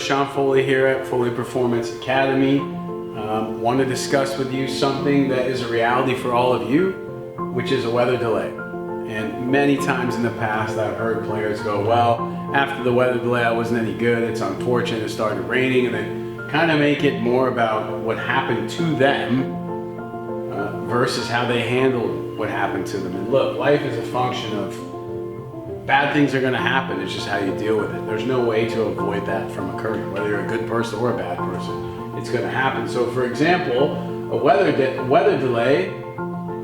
Sean Foley here at Foley Performance Academy. Want to discuss with you something that is a reality for all of you, which is a weather delay. And many times in the past I've heard players go, well, after the weather delay I wasn't any good, it's unfortunate, it started raining, and then kind of make it more about what happened to them versus how they handled what happened to them. And look, life is a function of bad things are going to happen, it's just how you deal with it. There's no way to avoid that from occurring, whether you're a good person or a bad person. It's going to happen. So for example, a weather delay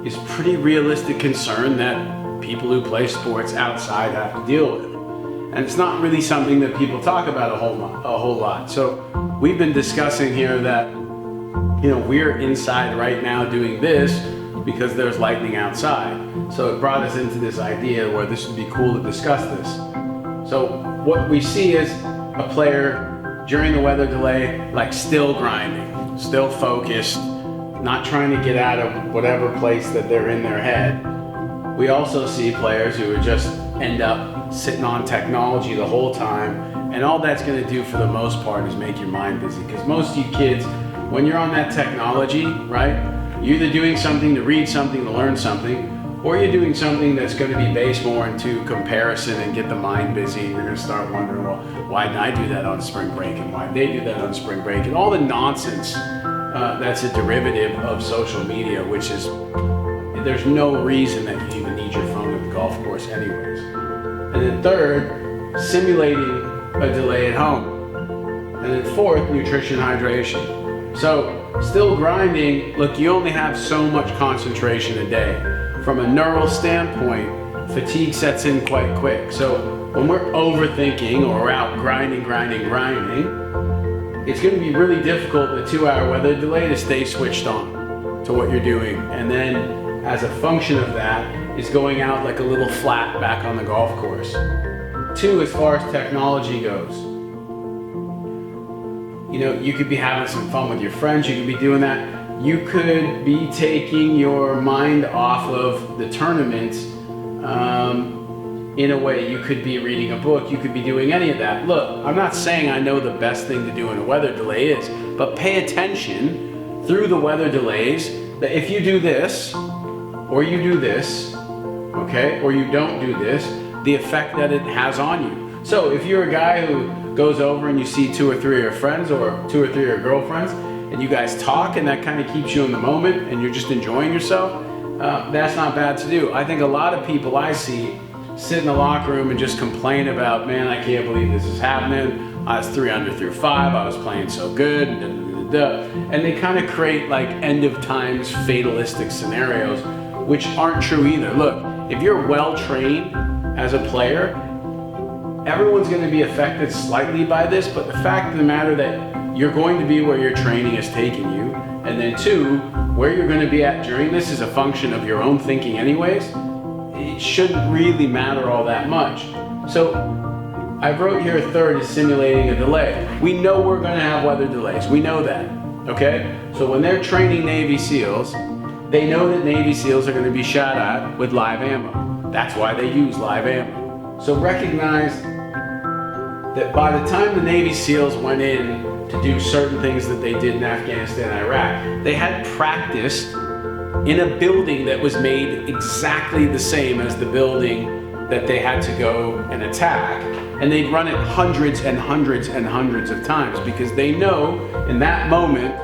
is a pretty realistic concern that people who play sports outside have to deal with. And it's not really something that people talk about a whole lot. So we've been discussing here that, you know, we're inside right now doing this because there's lightning outside. So it brought us into this idea where this would be cool to discuss this. So what we see is a player during the weather delay, like still grinding, still focused, not trying to get out of whatever place that they're in their head. We also see players who just end up sitting on technology the whole time, and all that's going to do for the most part is make your mind busy. Because most of you kids, when you're on that technology, right, you're either doing something to read something, to learn something, or you're doing something that's going to be based more into comparison and get the mind busy, and you're going to start wondering, well, why didn't I do that on spring break, and why did they do that on spring break, and all the nonsense that's a derivative of social media, which is, there's no reason that you even need your phone at the golf course anyways. And then third, simulating a delay at home. And then fourth, nutrition, hydration. So still grinding, look, you only have so much concentration a day. From a neural standpoint, fatigue sets in quite quick. So when we're overthinking or we're out grinding, it's going to be really difficult in a 2-hour weather delay to stay switched on to what you're doing. And then as a function of that is going out like a little flat back on the golf course. 2, as far as technology goes, you know, you could be having some fun with your friends, you could be doing that. You could be taking your mind off of the tournament in a way. You could be reading a book, you could be doing any of that. Look, I'm not saying I know the best thing to do in a weather delay is, but pay attention through the weather delays that if you do this, or you do this, okay, or you don't do this, the effect that it has on you. So if you're a guy who goes over and you see 2 or 3 of your friends or 2 or 3 of your girlfriends, and you guys talk and that kind of keeps you in the moment and you're just enjoying yourself, that's not bad to do. I think a lot of people I see sit in the locker room and just complain about, man, I can't believe this is happening. I was 3 under through 5, I was playing so good, and they kind of create like end of times fatalistic scenarios, which aren't true either. Look, if you're well trained as a player, everyone's going to be affected slightly by this, but the fact of the matter that you're going to be where your training is taking you, and then 2, where you're going to be at during this is a function of your own thinking anyways, it shouldn't really matter all that much. So I wrote here 3rd is simulating a delay. We know we're going to have weather delays. We know that, okay? So when they're training Navy SEALs, they know that Navy SEALs are going to be shot at with live ammo. That's why they use live ammo. So recognize that by the time the Navy SEALs went in to do certain things that they did in Afghanistan and Iraq, they had practiced in a building that was made exactly the same as the building that they had to go and attack. And they'd run it hundreds and hundreds and hundreds of times because they know in that moment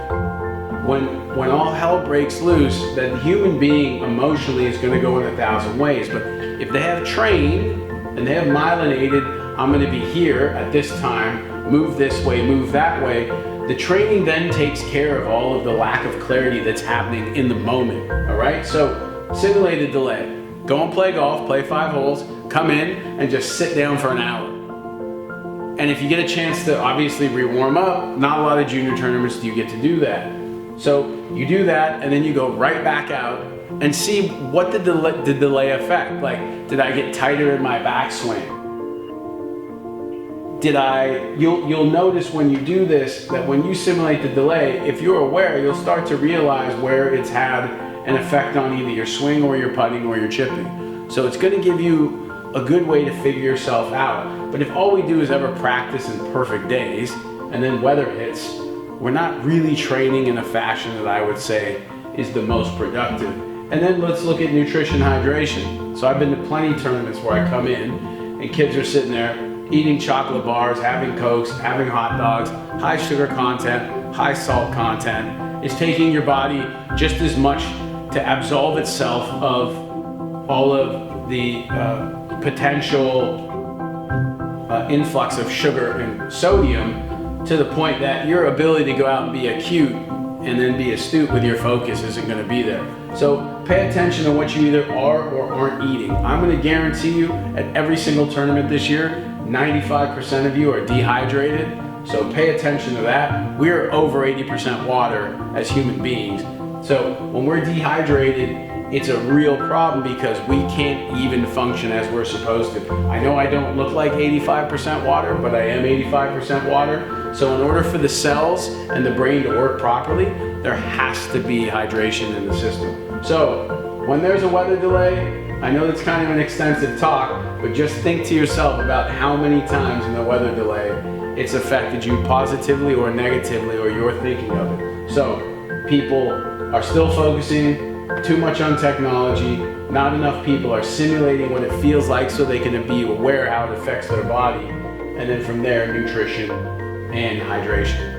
when all hell breaks loose that the human being emotionally is going to go in 1,000 ways. But if they have trained and they have myelinated, I'm going to be here at this time, move this way, move that way, the training then takes care of all of the lack of clarity that's happening in the moment, all right? So simulated delay. Go and play golf, play 5 holes, come in and just sit down for an hour. And if you get a chance to obviously re-warm up, not a lot of junior tournaments do you get to do that. So you do that and then you go right back out and see what did the delay affect. Like, did I get tighter in my backswing? You'll notice when you do this that when you simulate the delay, if you're aware, you'll start to realize where it's had an effect on either your swing or your putting or your chipping. So it's going to give you a good way to figure yourself out. But if all we do is ever practice in perfect days, and then weather hits, we're not really training in a fashion that I would say is the most productive. And then let's look at nutrition hydration. So I've been to plenty of tournaments where I come in and kids are sitting there eating chocolate bars, having Cokes, having hot dogs, high sugar content, high salt content. It's taking your body just as much to absolve itself of all of the potential influx of sugar and sodium, to the point that your ability to go out and be acute and then be astute with your focus isn't going to be there. So pay attention to what you either are or aren't eating. I'm going to guarantee you at every single tournament this year, 95% of you are dehydrated. So pay attention to that. We're over 80% water as human beings. So when we're dehydrated, it's a real problem because we can't even function as we're supposed to. I know I don't look like 85% water, but I am 85% water. So in order for the cells and the brain to work properly, there has to be hydration in the system. So when there's a weather delay, I know that's kind of an extensive talk, but just think to yourself about how many times in the weather delay it's affected you positively or negatively, or you're thinking of it. So people are still focusing too much on technology. Not enough people are simulating what it feels like so they can be aware how it affects their body. And then from there, nutrition and hydration.